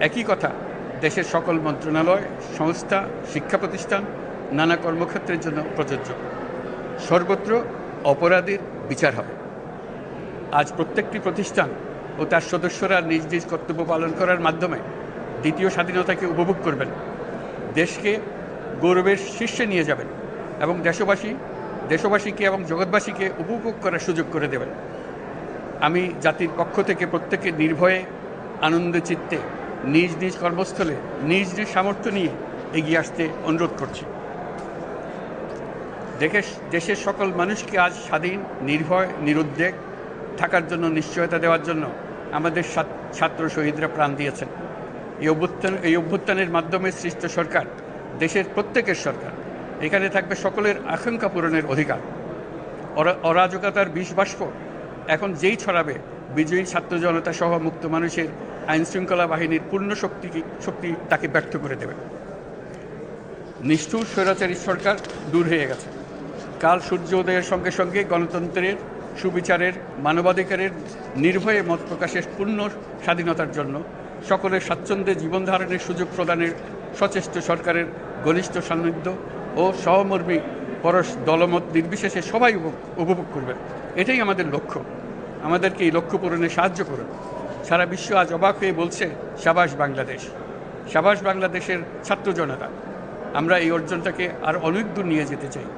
একই কথা দেশের সকল মন্ত্রণালয়, সংস্থা, শিক্ষা প্রতিষ্ঠান, নানা কর্মক্ষেত্রের জন্য প্রযোজ্য। সর্বত্র অপরাধীর বিচার হবে। আজ প্রত্যেকটি প্রতিষ্ঠান ও তার সদস্যরা নিজ নিজ কর্তব্য পালন করার মাধ্যমে দ্বিতীয় স্বাধীনতাকে উপভোগ করবেন, দেশকে গৌরবের শীর্ষে নিয়ে যাবেন এবং দেশবাসীকে এবং জগৎবাসীকে উপভোগ করার সুযোগ করে দেবেন। আমি জাতির পক্ষ থেকে প্রত্যেকে নির্ভয়ে আনন্দ চিত্তে নিজ নিজ কর্মস্থলে নিজ নিজ সামর্থ্য নিয়ে এগিয়ে আসতে অনুরোধ করছি। দেশের সকল মানুষকে আজ স্বাধীন, নির্ভয়, নিরুদ্বেগ থাকার জন্য নিশ্চয়তা দেওয়ার জন্য আমাদের ছাত্র শহীদরা প্রাণ দিয়েছেন। এই অভ্যুত্থানের মাধ্যমে সৃষ্ট সরকার দেশের প্রত্যেকের সরকার। এখানে থাকবে সকলের আকাঙ্ক্ষা পূরণের অধিকার। অরাজকতার বিষবাষ্প এখন যেই ছড়াবে, বিজয়ী ছাত্র জনতা সহ মুক্ত মানুষের আইনশৃঙ্খলা বাহিনীর পূর্ণ শক্তি তাকে ব্যর্থ করে দেবে। নিষ্ঠুর স্বৈরাচারী সরকার দূর হয়ে গেছে। কাল সূর্য উদয়ের সঙ্গে সঙ্গে গণতন্ত্রের, সুবিচারের, মানবাধিকারের, নির্ভয়ে মত প্রকাশের পূর্ণ স্বাধীনতার জন্য সকলের স্বাচ্ছন্দ্যে জীবনধারণের সুযোগ প্রদানের সচেষ্ট সরকারের ঘনিষ্ঠ সান্নিধ্য ও সহমর্মী পরশ দলমত নির্বিশেষে সবাই উপভোগ করবেন। এটাই আমাদের লক্ষ্য। আমাদেরকে এই লক্ষ্য পূরণে সাহায্য করুন। সারা বিশ্ব আজ অবাক হয়ে বলছে, সাবাস বাংলাদেশ, সাবাস বাংলাদেশের ছাত্র জনতা। আমরা এই অর্জনটাকে আর অনেক দূর নিয়ে যেতে চাই।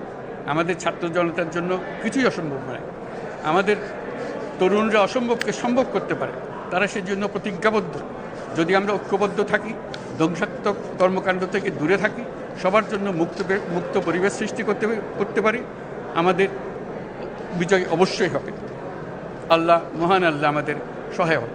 আমাদের ছাত্র জনতার জন্য কিছুই অসম্ভব নয়। আমাদের তরুণরা অসম্ভবকে সম্ভব করতে পারে, তারা সেজন্য প্রতিজ্ঞাবদ্ধ। যদি আমরা ঐক্যবদ্ধ থাকি, ধ্বংসাত্মক কর্মকাণ্ড থেকে দূরে থাকি, সবার জন্য মুক্ত পরিবেশ সৃষ্টি করতে পারি, আমাদের বিজয় অবশ্যই হবে। মহান আল্লাহ আমাদের সহায় হন।